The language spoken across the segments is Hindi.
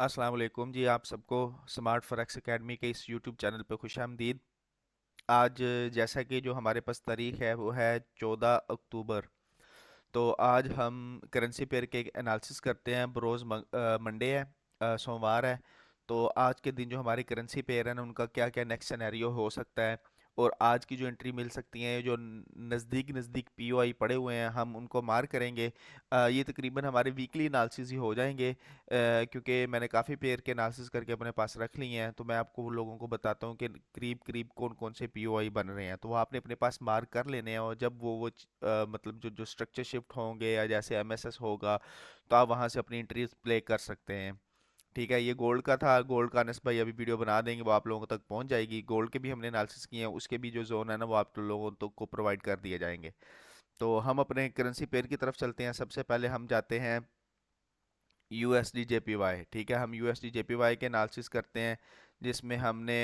अस्सलाम वालेकुम जी। आप सबको स्मार्ट फॉरेक्स एकेडमी के इस यूट्यूब चैनल पे खुशामदीद। आज जैसा कि जो हमारे पास तारीख है वो है 14 अक्टूबर। तो आज हम करेंसी पेयर के एनालिसिस करते हैं। बरोज़ मंडे है, सोमवार है। तो आज के दिन जो हमारी करेंसी पेयर है ना उनका क्या क्या नेक्स्ट सिनेरियो हो सकता है और आज की जो एंट्री मिल सकती है, जो नज़दीक नज़दीक पीओआई पड़े हुए हैं हम उनको मार करेंगे। ये तकरीबन हमारे वीकली एनालिसिस ही हो जाएंगे, क्योंकि मैंने काफ़ी पेयर के एनालिसिस करके अपने पास रख लिए हैं। तो मैं आपको वो लोगों को बताता हूँ कि करीब करीब कौन कौन से पीओआई बन रहे हैं, तो वो आपने अपने पास मार्क कर लेने हैं। और जब मतलब जो जो स्ट्रक्चर शिफ्ट होंगे या जैसे एमएसएस होगा तो आप वहाँ से अपनी एंट्रीज प्ले कर सकते हैं। ठीक है, ये गोल्ड का था। गोल्ड का अनस भाई अभी वीडियो बना देंगे, वो आप लोगों तक पहुंच जाएगी। गोल्ड के भी हमने एनालिसिस किए हैं, उसके भी जो जोन है ना वो आप लोगों तो को प्रोवाइड कर दिए जाएंगे। तो हम अपने करेंसी पेयर की तरफ चलते हैं। सबसे पहले हम जाते हैं यूएसडी जेपीवाई। ठीक है, हम यूएसडी जेपीवाई के एनालिसिस करते हैं, जिसमें हमने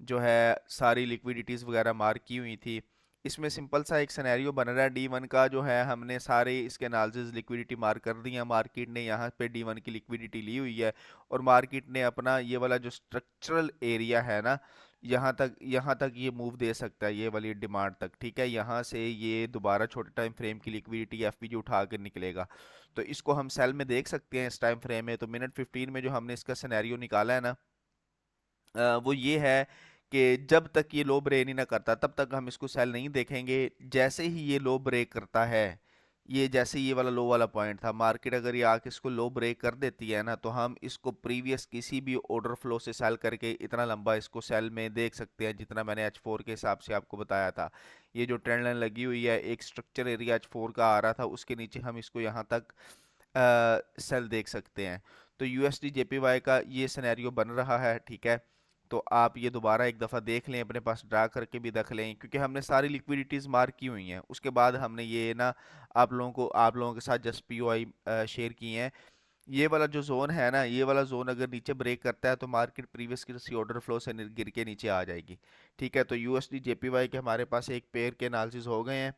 जो है सारी लिक्विडिटीज़ वगैरह मार्क की हुई थी। इसमें सिंपल सा एक सिनेरियो बन रहा है डी1 का, जो है हमने सारे इसके एनालिसिस लिक्विडिटी मार्क कर दी है। मार्केट ने यहाँ पे डी1 की लिक्विडिटी ली हुई है और मार्केट ने अपना ये वाला जो स्ट्रक्चरल एरिया है ना, यहाँ तक ये मूव दे सकता है, ये वाली डिमांड तक। ठीक है, यहाँ से ये दोबारा छोटे टाइम फ्रेम की लिक्विडिटी एफपीजी उठा कर निकलेगा। तो इसको हम सेल में देख सकते हैं इस टाइम फ्रेम में। तो मिनट 15 में जो हमने इसका सिनेरियो निकाला है ना, वो ये है कि जब तक ये लो ब्रेक नहीं ना करता तब तक हम इसको सेल नहीं देखेंगे। जैसे ही ये लो ब्रेक करता है, ये जैसे ये वाला लो वाला पॉइंट था, मार्केट अगर ये आके इसको लो ब्रेक कर देती है ना, तो हम इसको प्रीवियस किसी भी ऑर्डर फ्लो से सेल करके इतना लंबा इसको सेल में देख सकते हैं जितना मैंने H4 के हिसाब से आपको बताया था। ये जो ट्रेंड लाइन लगी हुई है, एक स्ट्रक्चर एरिया H4 का आ रहा था, उसके नीचे हम इसको यहाँ तक सेल देख सकते हैं। तो यूएसडी जेपीवाई का ये सिनेरियो बन रहा है। ठीक है, तो आप ये दोबारा एक दफ़ा देख लें, अपने पास ड्रा करके भी देख लें, क्योंकि हमने सारी लिक्विडिटीज़ मार्क की हुई हैं। उसके बाद हमने ये ना आप लोगों के साथ जस्ट पीओआई शेयर किए हैं। ये वाला जो जोन है ना, ये वाला जोन अगर नीचे ब्रेक करता है तो मार्केट प्रीवियस किसी ऑर्डर फ्लो से गिर के नीचे आ जाएगी। ठीक है, तो यूएसडी जेपीवाई के हमारे पास एक पेयर के एनालिसिस हो गए हैं,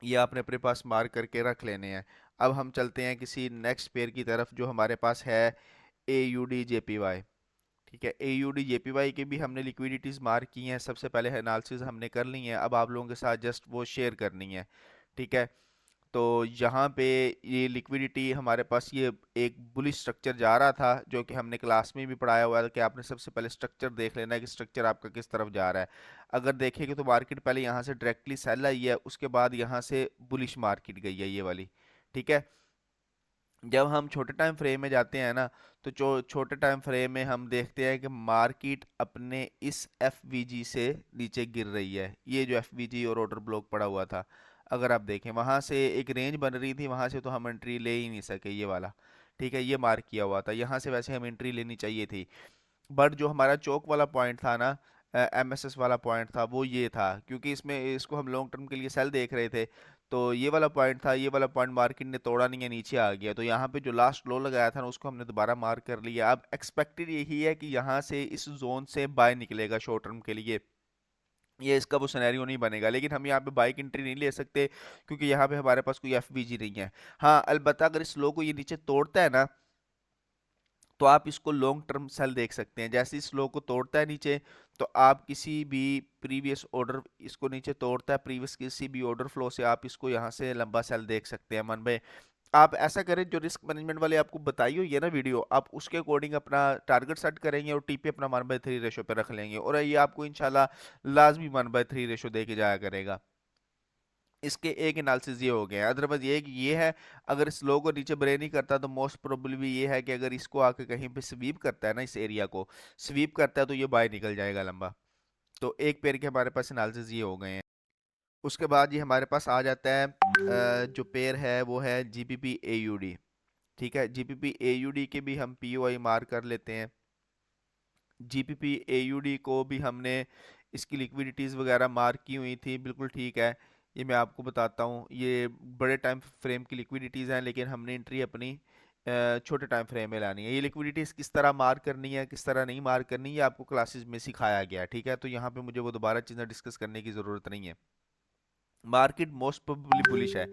ये आपने अपने पास मार्क करके रख लेने हैं। अब हम चलते हैं किसी नेक्स्ट पेयर की तरफ जो हमारे पास है A U D J P Y. ठीक है, A U D J P Y की भी हमने लिक्विडिटीज़ मार्क की हैं, सबसे पहले एनालिसिस हमने कर ली है। अब आप लोगों के साथ जस्ट वो शेयर करनी है। ठीक है, तो यहाँ पे ये लिक्विडिटी हमारे पास ये एक बुलिश स्ट्रक्चर जा रहा था, जो कि हमने क्लास में भी पढ़ाया हुआ था कि आपने सबसे पहले स्ट्रक्चर देख लेना है कि स्ट्रक्चर आपका किस तरफ जा रहा है। अगर देखेंगे तो मार्केट पहले यहाँ से डायरेक्टली सेल आई है, उसके बाद यहाँ से बुलिश मार्केट गई है ये वाली। ठीक है, जब हम छोटे टाइम फ्रेम में जाते हैं ना, तो जो छोटे टाइम फ्रेम में हम देखते हैं कि मार्केट अपने इस एफवीजी से नीचे गिर रही है। ये जो एफवीजी और ऑर्डर ब्लॉक पड़ा हुआ था, अगर आप देखें वहां से एक रेंज बन रही थी, वहां से तो हम एंट्री ले ही नहीं सके, ये वाला। ठीक है, ये मार्क किया हुआ था, यहाँ से वैसे हम एंट्री लेनी चाहिए थी। बट जो हमारा चौक वाला पॉइंट था ना, एमएसएस वाला पॉइंट था, वो ये था, क्योंकि इसमें इसको हम लॉन्ग टर्म के लिए सेल देख रहे थे। तो ये वाला पॉइंट था, ये वाला पॉइंट मार्केट ने तोड़ा नहीं है, नीचे आ गया। तो यहाँ पे जो लास्ट लो लगाया था ना, उसको हमने दोबारा मार्क कर लिया। अब एक्सपेक्टेड यही है कि यहाँ से इस जोन से बाय निकलेगा शॉर्ट टर्म के लिए। ये इसका वो सिनेरियो नहीं बनेगा, लेकिन हम यहाँ पे बाइक एंट्री नहीं ले सकते, क्योंकि यहाँ पे हमारे पास कोई एफवीजी नहीं है। हाँ, अलबत्ता अगर इस लो को ये नीचे तोड़ता है ना, तो आप इसको लॉन्ग टर्म सेल देख सकते हैं। जैसे इस लो को तोड़ता है नीचे, तो आप किसी भी प्रीवियस ऑर्डर, इसको नीचे तोड़ता है प्रीवियस किसी भी ऑर्डर फ्लो से, आप इसको यहाँ से लंबा सेल देख सकते हैं मन में। आप ऐसा करें, जो रिस्क मैनेजमेंट वाले आपको बताई हुई है ना वीडियो, आप उसके अकॉर्डिंग अपना टारगेट सेट करेंगे और टीपी अपना 1/3 रेशो पे रख लेंगे, और ये आपको इंशाल्लाह लाजमी 1/3 रेशो दे के जाया करेगा। इसके एक एनालिसिस ये हो गए हैं। अदरवाइज ये है, अगर इस लो को नीचे ब्रेक नहीं करता तो मोस्ट प्रोबेबली ये है कि अगर इसको आके कहीं पे स्वीप करता है ना, इस एरिया को स्वीप करता है, तो ये बाय निकल जाएगा लंबा। तो एक पेयर के हमारे पास एनालिसिस ये हो गए हैं। उसके बाद ये हमारे पास आ जाता है जो पेयर है वो है जीपीपी एयूडी। ठीक है, जीपीपी एयूडी के भी हम पीओआई मार्क कर लेते हैं। जीपीपी एयूडी को भी हमने इसकी लिक्विडिटीज़ वगैरह मार्क की हुई थी, बिल्कुल ठीक है। ये मैं आपको बताता हूँ, ये बड़े टाइम फ्रेम की लिक्विडिटीज़ हैं, लेकिन हमने एंट्री अपनी छोटे टाइम फ्रेम में लानी है। ये लिक्विडिटीज़ किस तरह मार्क करनी है, किस तरह नहीं मार्क करनी, ये आपको क्लासेस में सिखाया गया है। ठीक है, तो यहाँ पे मुझे वो दोबारा चीज़ें डिस्कस करने की ज़रूरत नहीं है। मार्केट मोस्ट प्रोबेबली बुलिश है।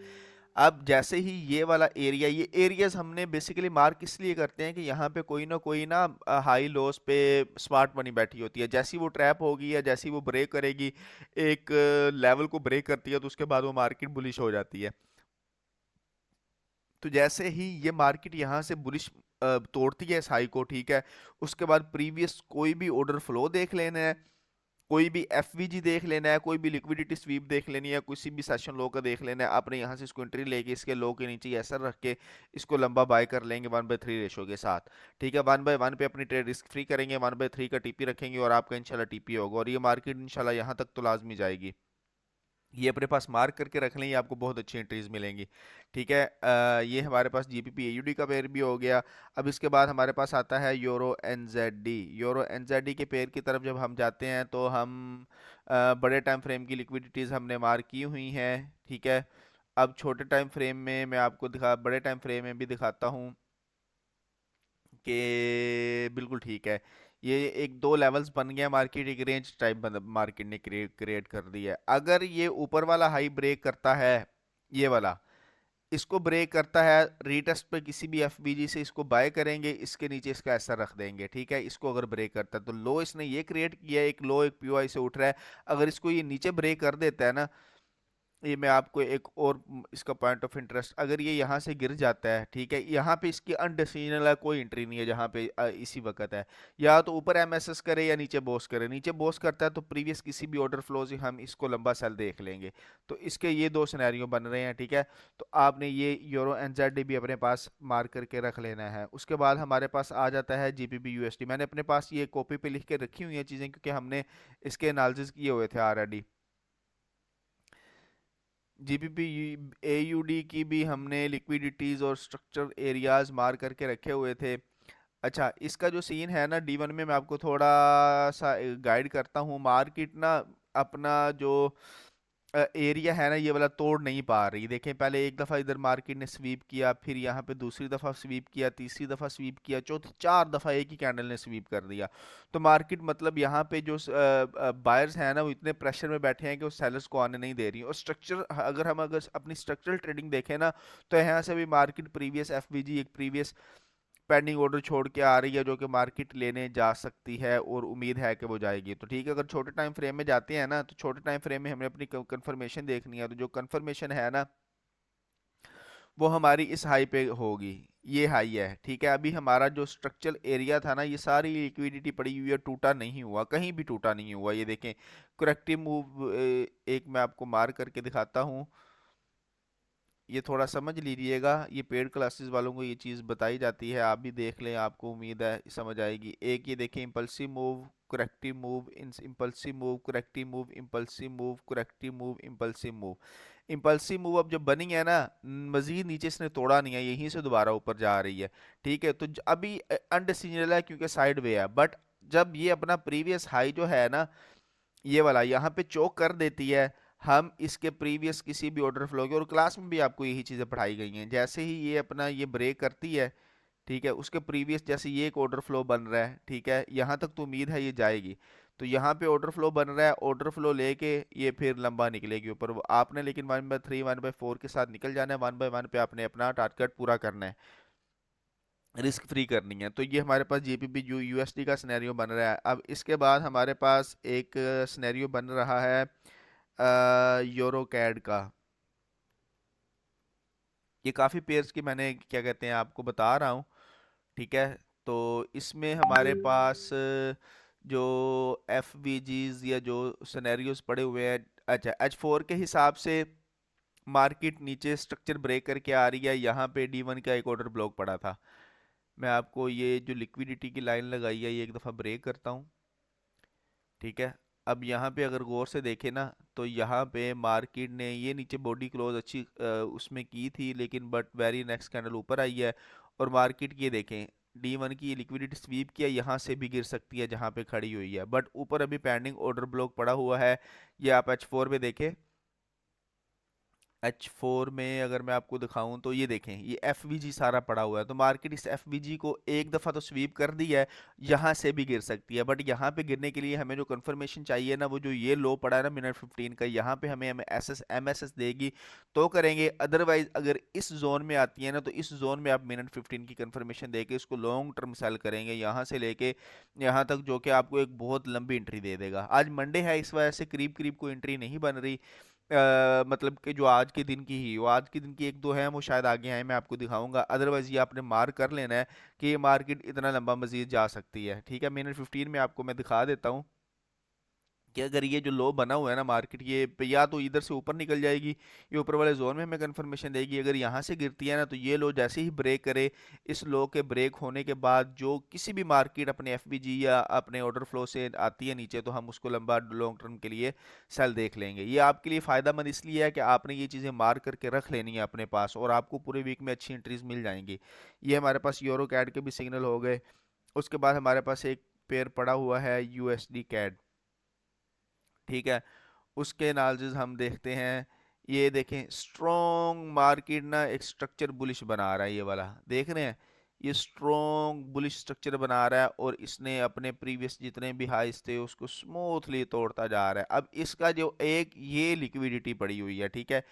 अब जैसे ही ये वाला एरिया, ये एरियाज हमने बेसिकली मार्क इसलिए करते हैं कि यहाँ पे कोई ना हाई लॉस पे स्मार्ट मनी बैठी होती है। जैसी वो ट्रैप होगी या जैसी वो ब्रेक करेगी, एक लेवल को ब्रेक करती है, तो उसके बाद वो मार्केट बुलिश हो जाती है। तो जैसे ही ये मार्केट यहाँ से बुलिश तोड़ती है इस हाई को, ठीक है, उसके बाद प्रीवियस कोई भी ऑर्डर फ्लो देख लेना है, कोई भी एफवीजी देख लेना है, कोई भी लिक्विडिटी स्वीप देख लेनी है, किसी भी सेशन लो का देख लेना है, आपने यहाँ से इसको एंट्री लेके इसके लो के नीचे ऐसा रख के इसको लंबा बाय कर लेंगे 1/3 रेशो के साथ। ठीक है, 1/1 पे अपनी ट्रेड रिस्क फ्री करेंगे, 1/3 का टीपी रखेंगे और आपका इंशाल्लाह टीपी होगा, और ये मार्केट इंशाल्लाह यहाँ तक तो लाजमी जाएगी। ये अपने पास मार्क करके रख लें, ये आपको बहुत अच्छी एंट्रीज मिलेंगी। ठीक है, ये हमारे पास जीबीपी एयूडी का पेयर भी हो गया। अब इसके बाद हमारे पास आता है यूरो एनजेडी। यूरो एनजेडी के पेयर की तरफ जब हम जाते हैं तो हम बड़े टाइम फ्रेम की लिक्विडिटीज़ हमने मार्क की हुई हैं। ठीक है, अब छोटे टाइम फ्रेम में मैं आपको बड़े टाइम फ्रेम में भी दिखाता हूँ कि बिल्कुल ठीक है। ये एक दो लेवल्स बन गया, मार्केट एक रेंज टाइप मार्केट ने क्रिएट कर दिया है। अगर ये ऊपर वाला हाई ब्रेक करता है, ये वाला इसको ब्रेक करता है, रीटेस्ट पे किसी भी एफबीजी से इसको बाय करेंगे, इसके नीचे इसका ऐसा रख देंगे। ठीक है, इसको अगर ब्रेक करता है तो लो इसने ये क्रिएट किया है, एक लो एक पीओआई से उठ रहा है। अगर इसको ये नीचे ब्रेक कर देता है ना, ये मैं आपको एक और इसका पॉइंट ऑफ इंटरेस्ट, अगर ये यहाँ से गिर जाता है, ठीक है, यहाँ पे इसकी अनडिसीजनल है, कोई एंट्री नहीं है जहाँ पे इसी वक्त है, या तो ऊपर एमएसएस करे या नीचे बॉस करे। नीचे बॉस करता है तो प्रीवियस किसी भी ऑर्डर फ्लो से हम इसको लंबा सेल देख लेंगे। तो इसके ये दो सिनेरियो बन रहे हैं। ठीक है, तो आपने ये यूरो एनजेडी भी अपने पास मार्क करके रख लेना है। उसके बाद हमारे पास आ जाता है जीबीपी यूएसडी। मैंने अपने पास ये कॉपी पे लिख के रखी हुई है चीज़ें, क्योंकि हमने इसके एनालिसिस किए हुए थे ऑलरेडी। जीबीपी एयूडी की भी हमने लिक्विडिटीज और स्ट्रक्चर एरियाज मार करके रखे हुए थे। अच्छा, इसका जो सीन है ना डी वन में, मैं आपको थोड़ा सा गाइड करता हूँ। मार्केट ना अपना जो एरिया है ना, ये वाला तोड़ नहीं पा रही। देखें, पहले एक दफ़ा इधर मार्केट ने स्वीप किया, फिर यहाँ पे दूसरी दफ़ा स्वीप किया, तीसरी दफ़ा स्वीप किया, चौथी, चार दफ़ा एक ही कैंडल ने स्वीप कर दिया। तो मार्केट मतलब यहाँ पे जो बायर्स हैं ना, वो इतने प्रेशर में बैठे हैं कि वो सेलर्स को आने नहीं दे रही। और स्ट्रक्चर, अगर अपनी स्ट्रक्चरल ट्रेडिंग देखें ना, तो यहाँ से भी मार्केट प्रीवियस एफबीजी एक प्रीवियस पेंडिंग ऑर्डर छोड़ के आ रही है, जो कि मार्केट लेने जा सकती है और उम्मीद है कि वो जाएगी। तो ठीक है, अगर छोटे टाइम फ्रेम में जाते हैं ना, तो छोटे टाइम फ्रेम में हमें अपनी कंफर्मेशन देखनी है। तो जो कंफर्मेशन है ना, वो हमारी इस हाई पे होगी। ये हाई है। ठीक है, अभी हमारा जो स्ट्रक्चरल एरिया था ना, ये सारी लिक्विडिटी पड़ी हुई है, टूटा नहीं हुआ, कहीं भी टूटा नहीं हुआ। ये देखें, करेक्टिव मूव एक मैं आपको मार करके दिखाता हूँ, ये थोड़ा समझ लीजिएगा। ये पेड क्लासेस वालों को ये चीज़ बताई जाती है, आप भी देख लें, आपको उम्मीद है समझ आएगी। एक ये देखें, impulsive move, corrective move, impulsive move, corrective move, impulsive move, corrective move, impulsive move. Impulsive move अब जब बनी है ना, मजीद नीचे इसने तोड़ा नहीं है, यहीं से दोबारा ऊपर जा रही है। ठीक है, तो अभी अनडिसीजनल है क्योंकि साइड वे है, बट जब ये अपना प्रीवियस हाई जो है ना, ये वाला यहाँ पे चोक कर देती है, हम इसके प्रीवियस किसी भी ऑर्डर फ्लो के, और क्लास में भी आपको यही चीज़ें पढ़ाई गई हैं, जैसे ही ये अपना ये ब्रेक करती है, ठीक है, उसके प्रीवियस जैसे ये एक ऑर्डर फ्लो बन रहा है, ठीक है, यहाँ तक तो उम्मीद है ये जाएगी। तो यहाँ पे ऑर्डर फ्लो बन रहा है, ऑर्डर फ्लो लेके ये फिर लंबा निकलेगी ऊपर। आपने लेकिन 1/3 1/4 के साथ निकल जाना है, 1/1 पे आपने अपना टारगेट पूरा करना है, रिस्क फ्री करनी है। तो ये हमारे पास जीपीपी यूएसडी का सिनेरियो बन रहा है। अब इसके बाद हमारे पास एक सिनेरियो बन रहा है यूरो कैड का। ये काफ़ी पेयर्स की मैंने क्या कहते हैं आपको बता रहा हूँ। ठीक है, तो इसमें हमारे पास जो एफ वी जीज या जो सिनेरियोज पड़े हुए हैं, अच्छा, H4 के हिसाब से मार्केट नीचे स्ट्रक्चर ब्रेक करके आ रही है। यहाँ पे D1 का एक ऑर्डर ब्लॉक पड़ा था। मैं आपको ये जो लिक्विडिटी की लाइन लगाई है, ये एक दफ़ा ब्रेक करता हूँ। ठीक है, अब यहाँ पे अगर गौर से देखें ना, तो यहाँ पे मार्केट ने ये नीचे बॉडी क्लोज अच्छी उसमें की थी, लेकिन बट वेरी नेक्स्ट कैंडल ऊपर आई है। और मार्केट की ये देखें, D1 की लिक्विडिटी स्वीप किया, यहाँ से भी गिर सकती है जहाँ पे खड़ी हुई है, बट ऊपर अभी पेंडिंग ऑर्डर ब्लॉक पड़ा हुआ है। ये आप H4 पे देखें, H4 में अगर मैं आपको दिखाऊं तो ये देखें, ये FVG सारा पड़ा हुआ है। तो मार्केट इस FVG को एक दफ़ा तो स्वीप कर दी है, यहाँ से भी गिर सकती है, बट यहाँ पे गिरने के लिए हमें जो कंफर्मेशन चाहिए ना, वो जो ये लो पड़ा है ना मिनट 15 का, यहाँ पे हमें हमें MSS देगी तो करेंगे। अदरवाइज अगर इस जोन में आती है ना, तो इस जोन में आप मिनट 15 की कंफर्मेशन देके इसको लॉन्ग टर्म सेल करेंगे, यहाँ से लेके यहाँ तक, जो कि आपको एक बहुत लंबी एंट्री दे देगा। आज मंडे है, इस वजह से करीब करीब कोई एंट्री नहीं बन रही। मतलब कि जो आज के दिन की ही, वो आज के दिन की एक दो है, वो शायद आगे आए, मैं आपको दिखाऊंगा। अदरवाइज ये आपने मार्क कर लेना है कि ये मार्केट इतना लंबा मजीद जा सकती है। ठीक है, मिनट 15 में आपको मैं दिखा देता हूँ कि अगर ये जो लो बना हुआ है ना मार्केट, ये या तो इधर से ऊपर निकल जाएगी, ये ऊपर वाले जोन में हमें कंफर्मेशन देगी। अगर यहाँ से गिरती है ना, तो ये लो जैसे ही ब्रेक करे, इस लो के ब्रेक होने के बाद जो किसी भी मार्केट अपने FBG या अपने ऑर्डर फ्लो से आती है नीचे, तो हम उसको लंबा लॉन्ग टर्म के लिए सेल देख लेंगे। ये आपके लिए फ़ायदेमंद इसलिए है कि आपने ये चीज़ें मार्क करके रख लेनी है अपने पास, और आपको पूरे वीक में अच्छी एंट्रीज मिल जाएंगी। ये हमारे पास यूरो कैड के भी सिग्नल हो गए। उसके बाद हमारे पास एक पेयर पड़ा हुआ है USD कैड। ठीक है, उसके एनालिसिस हम देखते हैं। ये देखें, स्ट्रॉन्ग मार्केट ना एक स्ट्रक्चर बुलिश बना रहा है, ये वाला देख रहे हैं, ये स्ट्रॉन्ग बुलिश स्ट्रक्चर बना रहा है, और इसने अपने प्रीवियस जितने भी हाइस थे उसको स्मूथली तोड़ता जा रहा है। अब इसका जो एक ये लिक्विडिटी पड़ी हुई है, ठीक है,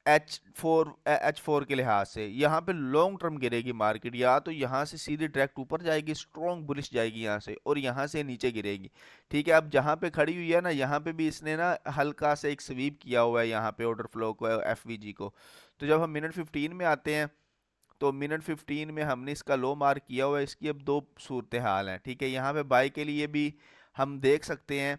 H4 के लिहाज से यहाँ पे लॉन्ग टर्म गिरेगी मार्केट, या तो यहाँ से सीधे डायरेक्ट ऊपर जाएगी, स्ट्रॉन्ग बुलिश जाएगी यहाँ से, और यहाँ से नीचे गिरेगी। ठीक है, अब जहाँ पे खड़ी हुई है ना, यहाँ पे भी इसने ना हल्का से एक स्वीप किया हुआ है यहाँ पे ऑर्डर फ्लो को, FVG को। तो जब हम मिनट 15 में आते हैं, तो मिनट 15 में हमने इसका लो मार्क किया हुआ है। इसकी अब दो सूरत हाल हैं। ठीक है, यहाँ पे बाय के लिए भी हम देख सकते हैं,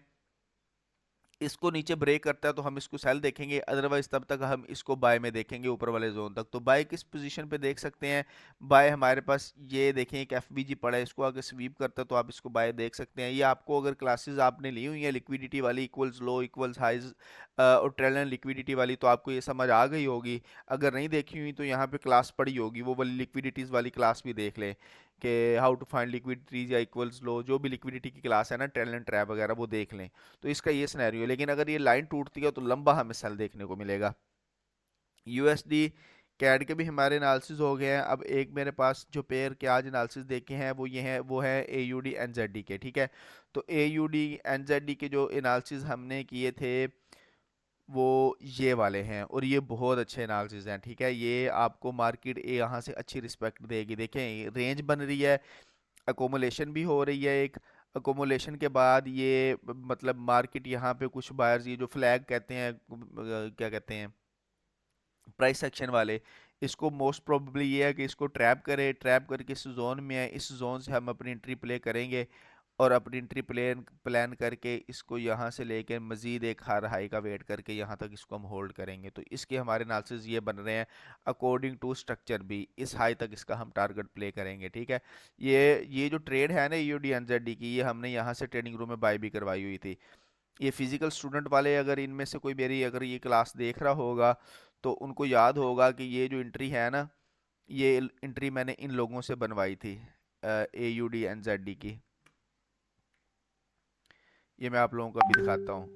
इसको नीचे ब्रेक करता है तो हम इसको सेल देखेंगे, अदरवाइज तब तक हम इसको बाय में देखेंगे ऊपर वाले जोन तक। तो बाय किस पोजीशन पे देख सकते हैं? बाय हमारे पास ये देखें एक FBG पड़ा है, इसको अगर स्वीप करता है तो आप इसको बाय देख सकते हैं। ये आपको अगर क्लासेस आपने ली हुई है लिक्विडिटी वाली, इक्वल्स लो इक्वल्स हाइज और ट्रेल लिक्विडिटी वाली, तो आपको ये समझ आ गई होगी। अगर नहीं देखी हुई तो यहाँ पे क्लास पड़ी होगी, वो वाली लिक्विडिटीज वाली क्लास भी देख लें कि हाउ टू फाइंड लिक्विडिटीज या इक्वल्स लो, जो भी लिक्विडिटी की क्लास है ना, ट्रेल एंड ट्रैप वगैरह, वो देख लें। तो इसका ये सिनेरियो है, लेकिन अगर ये लाइन टूटती है तो लंबा हमें सेल देखने को मिलेगा। USD कैड के भी हमारे एनालिसिस हो गए हैं। अब एक मेरे पास जो पेयर के आज एनालिसिस देखे हैं वो ये हैं, वो है AUD NZD के। ठीक है, तो AUD NZD के जो एनालिसिस हमने किए थे वो ये वाले हैं, और ये बहुत अच्छे एनालिसिस हैं। ठीक है, ये आपको मार्केट यहाँ से अच्छी रिस्पेक्ट देगी। देखें, रेंज बन रही है, अकोमोलेशन भी हो रही है। एक अकोमोलेशन के बाद ये मतलब मार्केट यहाँ पे कुछ बायर्स, ये जो फ्लैग कहते हैं, क्या कहते हैं, प्राइस सेक्शन वाले, इसको मोस्ट प्रोबेबली ये है कि इसको ट्रैप करे, ट्रैप करके इस जोन में है, इस जोन से हम अपनी एंट्री प्ले करेंगे, और अपनी एंट्री प्लान प्लान करके इसको यहाँ से लेके मज़ीद एक हार हाई का वेट करके यहाँ तक इसको हम होल्ड करेंगे। तो इसके हमारे एनालिसिस ये बन रहे हैं, अकॉर्डिंग टू स्ट्रक्चर भी इस हाई तक इसका हम टारगेट प्ले करेंगे। ठीक है, ये जो ट्रेड है ना EUD NZD की, ये हमने यहाँ से ट्रेडिंग रूम में बाय भी करवाई हुई थी। ये फिजिकल स्टूडेंट वाले, अगर इनमें से कोई मेरी अगर ये क्लास देख रहा होगा तो उनको याद होगा कि ये जो एंट्री है ना, ये एंट्री मैंने इन लोगों से बनवाई थी, AUD NZD की। ये मैं आप लोगों को अभी दिखाता हूँ।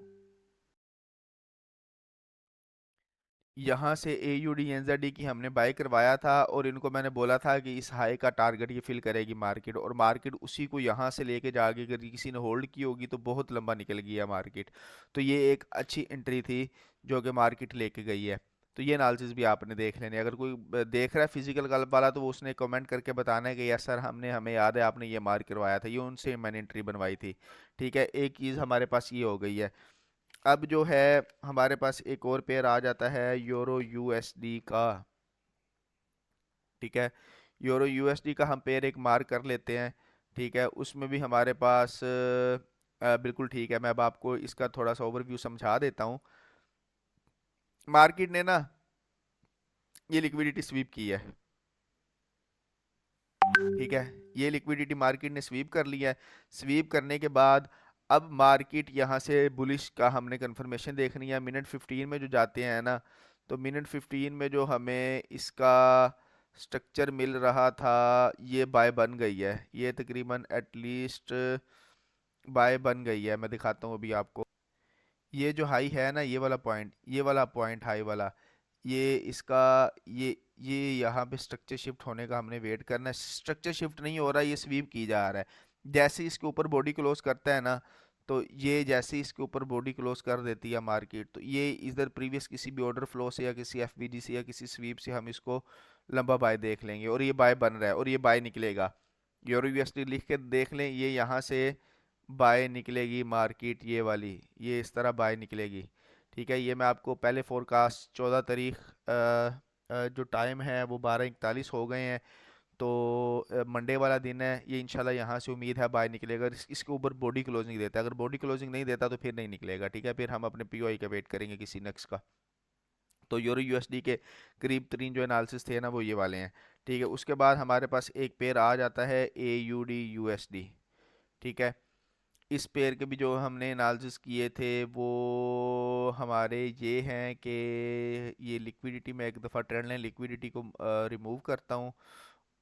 यहाँ से AUD NZD की हमने बाय करवाया था, और इनको मैंने बोला था कि इस हाई का टारगेट ये फिल करेगी मार्केट, और मार्केट उसी को यहाँ से लेके जाके अगर किसी ने होल्ड की होगी तो बहुत लंबा निकल गया मार्केट। तो ये एक अच्छी एंट्री थी जो कि मार्केट लेके गई है। तो ये एनालिसिस भी आपने देख लेने। अगर कोई देख रहा है फिजिकल कल वाला, तो वो उसने कमेंट करके बताना है कि यस सर, हमें याद है आपने ये मार्क करवाया था, ये उनसे मैंने एंट्री बनवाई थी। ठीक है, एक चीज़ हमारे पास ये हो गई है। अब जो है हमारे पास एक और पेयर आ जाता है यूरो USD का। ठीक है, यूरो USD का हम पेयर एक मार्क कर लेते हैं। ठीक है, उसमें भी हमारे पास बिल्कुल ठीक है। मैं अब आपको इसका थोड़ा सा ओवरव्यू समझा देता हूँ। मार्केट ने ना ये लिक्विडिटी स्वीप की है। ठीक है, ये लिक्विडिटी मार्केट ने स्वीप कर लिया है। स्वीप करने के बाद अब मार्केट यहाँ से बुलिश का हमने कंफर्मेशन देखनी है। मिनट 15 में जो जाते हैं ना, तो मिनट 15 में जो हमें इसका स्ट्रक्चर मिल रहा था, ये बाय बन गई है। ये तकरीबन एटलीस्ट बाय बन गई है। मैं दिखाता हूँ अभी आपको। ये जो हाई है ना, ये वाला पॉइंट हाई वाला, ये इसका ये यहाँ पे स्ट्रक्चर शिफ्ट होने का हमने वेट करना है। स्ट्रक्चर शिफ्ट नहीं हो रहा, ये स्वीप की जा रहा है। जैसे ही इसके ऊपर बॉडी क्लोज करता है ना, तो ये जैसे ही इसके ऊपर बॉडी क्लोज कर देती है मार्केट, तो ये इधर प्रीवियस किसी भी ऑर्डर फ्लो से या किसी एफबीडी से या किसी स्वीप से हम इसको लंबा बाय देख लेंगे, और ये बाय बन रहा है और ये बाय निकलेगा। यूरो यूएसडी लिख के देख लें, ये यहाँ से बाय निकलेगी मार्केट, ये वाली, ये इस तरह बाय निकलेगी। ठीक है, ये मैं आपको पहले फोरकास्ट 14 तारीख, जो टाइम है वो 12:41 हो गए हैं, तो मंडे वाला दिन है, ये इंशाल्लाह यहाँ से उम्मीद है बाय निकलेगा। इसके ऊपर बॉडी क्लोजिंग देता है, अगर बॉडी क्लोजिंग नहीं देता तो फिर नहीं निकलेगा। ठीक है, फिर हम अपने पीओआई का वेट करेंगे किसी नेक्स्ट का। तो यूरो यूएसडी के करीब तरीन जो एनालिसिस थे ना वो ये वाले हैं। ठीक है, उसके बाद हमारे पास एक पेयर आ जाता है A U D U S D. ठीक है, इस पेयर के भी जो हमने एनालिसिस किए थे वो हमारे ये हैं कि ये लिक्विडिटी में एक दफ़ा ट्रेंड लाइन लिक्विडिटी को रिमूव करता हूँ,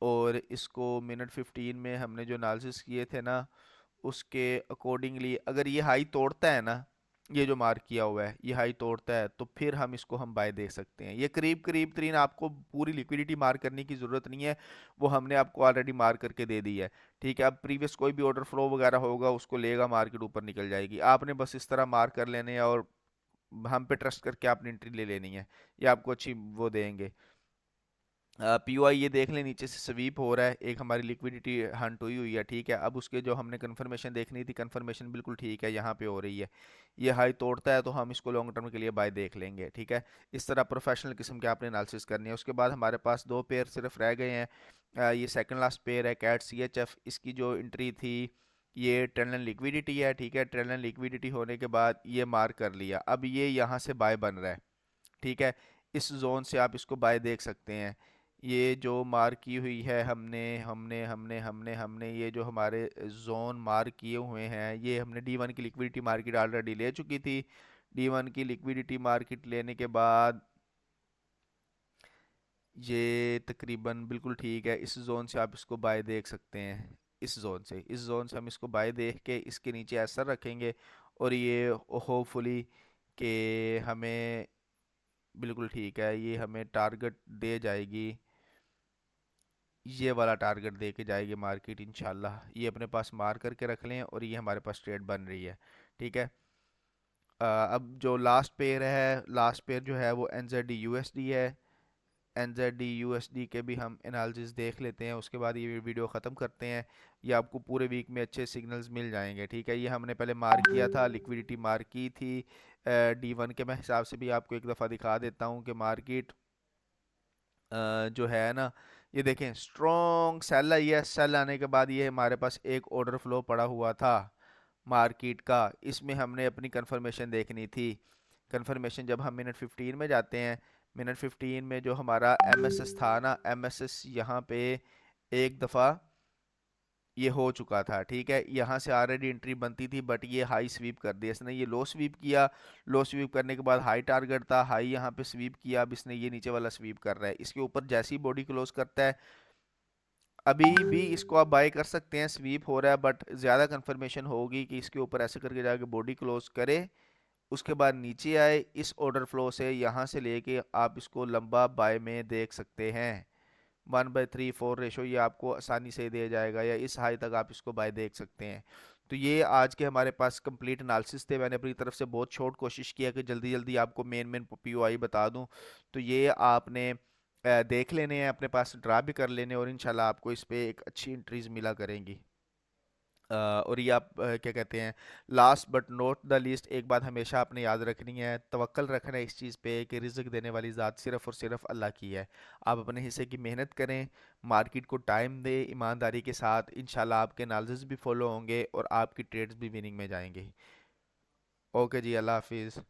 और इसको मिनट 15 में हमने जो एनालिसिस किए थे ना उसके अकॉर्डिंगली अगर ये हाई तोड़ता है ना, ये जो मार्क किया हुआ है ये हाई तोड़ता है, तो फिर हम इसको हम बाय देख सकते हैं। ये करीब करीब तरीन, आपको पूरी लिक्विडिटी मार्क करने की ज़रूरत नहीं है, वो हमने आपको ऑलरेडी मार्क करके दे दी है। ठीक है, अब प्रीवियस कोई भी ऑर्डर फ्लो वगैरह होगा उसको लेगा मार्केट, ऊपर निकल जाएगी। आपने बस इस तरह मार्क कर लेने हैं और हम पे ट्रस्ट करके आपने एंट्री ले लेनी है, ये आपको अच्छी वो देंगे। पीओआई ये देख लें नीचे से स्वीप हो रहा है, एक हमारी लिक्विडिटी हंट हुई हुई है। ठीक है, अब उसके जो हमने कंफर्मेशन देखनी थी, कंफर्मेशन बिल्कुल ठीक है, यहाँ पे हो रही है। ये हाई तोड़ता है तो हम इसको लॉन्ग टर्म के लिए बाय देख लेंगे। ठीक है, इस तरह प्रोफेशनल किस्म के आपने एनालिसिस करनी है। उसके बाद हमारे पास दो पेयर सिर्फ रह गए हैं। ये सेकंड लास्ट पेयर है कैट सी एच एफ। इसकी जो एंट्री थी ये ट्रेंड लाइन लिक्विडिटी है। ठीक है, ट्रेंड लाइन लिक्विडिटी होने के बाद ये मार्क कर लिया, अब ये यहाँ से बाय बन रहा है। ठीक है, इस जोन से आप इसको बाय देख सकते हैं। ये जो मार्क की हुई है हमने हमने हमने हमने हमने ये जो हमारे जोन मार्क किए हुए हैं, ये हमने डी 1 की लिक्विडिटी मार्केट ऑलरेडी ले चुकी थी। डी 1 की लिक्विडिटी मार्केट लेने के बाद ये तकरीबन बिल्कुल ठीक है, इस जोन से आप इसको बाय देख सकते हैं। इस जोन से हम इसको बाय देख के इसके नीचे असर रखेंगे, और ये होपफुली कि हमें बिल्कुल ठीक है, ये हमें टारगेट दे जाएगी, ये वाला टारगेट दे के जाएगी मार्केट इंशाल्लाह। ये अपने पास मार करके रख लें, और ये हमारे पास ट्रेड बन रही है। ठीक है, अब जो लास्ट पेयर है, लास्ट पेयर जो है वो N Z D U S D है। N Z D U S D के भी हम एनालिसिस देख लेते हैं, उसके बाद ये वीडियो ख़त्म करते हैं। ये आपको पूरे वीक में अच्छे सिग्नल्स मिल जाएंगे। ठीक है, ये हमने पहले मार्क किया था, लिक्विडिटी मार्क की थी डी 1 के। मैं हिसाब से भी आपको एक दफ़ा दिखा देता हूँ कि मार्केट जो है ना, ये देखें स्ट्रॉन्ग सेल आई है। सेल आने के बाद ये हमारे पास एक ऑर्डर फ्लो पड़ा हुआ था मार्केट का, इसमें हमने अपनी कंफर्मेशन देखनी थी। कंफर्मेशन जब हम मिनट 15 में जाते हैं, मिनट 15 में जो हमारा एमएसएस था ना, एमएसएस यहाँ पे एक दफ़ा ये हो चुका था। ठीक है, यहाँ से ऑलरेडी एंट्री बनती थी, बट ये हाई स्वीप कर दिया इसने, ये लो स्वीप किया। लो स्वीप करने के बाद हाई टारगेट था, हाई यहाँ पे स्वीप किया, अब इसने ये नीचे वाला स्वीप कर रहा है। इसके ऊपर जैसी बॉडी क्लोज करता है, अभी भी इसको आप बाय कर सकते हैं, स्वीप हो रहा है, बट ज़्यादा कंफर्मेशन होगी कि इसके ऊपर ऐसे करके जाके बॉडी क्लोज करे, उसके बाद नीचे आए, इस ऑर्डर फ्लो से यहाँ से लेके आप इसको लंबा बाय में देख सकते हैं। 1/3-4 रेशो ये आपको आसानी से दे जाएगा, या इस हाई तक आप इसको बाय देख सकते हैं। तो ये आज के हमारे पास कंप्लीट एनालिसिस थे। मैंने अपनी तरफ से बहुत शॉर्ट कोशिश किया कि जल्दी जल्दी आपको मेन मेन पीओआई बता दूं। तो ये आपने देख लेने हैं, अपने पास ड्रा भी कर लेने, और इंशाल्लाह आपको इस पे एक अच्छी एंट्रीज मिला करेंगी। और ये आप क्या कहते हैं, last but not the least, एक बात हमेशा आपने याद रखनी है, तवक्कल रखना है इस चीज़ पे कि रिज़्क देने वाली ज़ात सिर्फ़ और सिर्फ अल्लाह की है। आप अपने हिस्से की मेहनत करें, मार्केट को टाइम दें ईमानदारी के साथ, इंशाल्लाह आपके एनालिसिस भी फॉलो होंगे और आपकी ट्रेड्स भी विनिंग में जाएंगे। ओके जी, अल्लाह हाफिज़।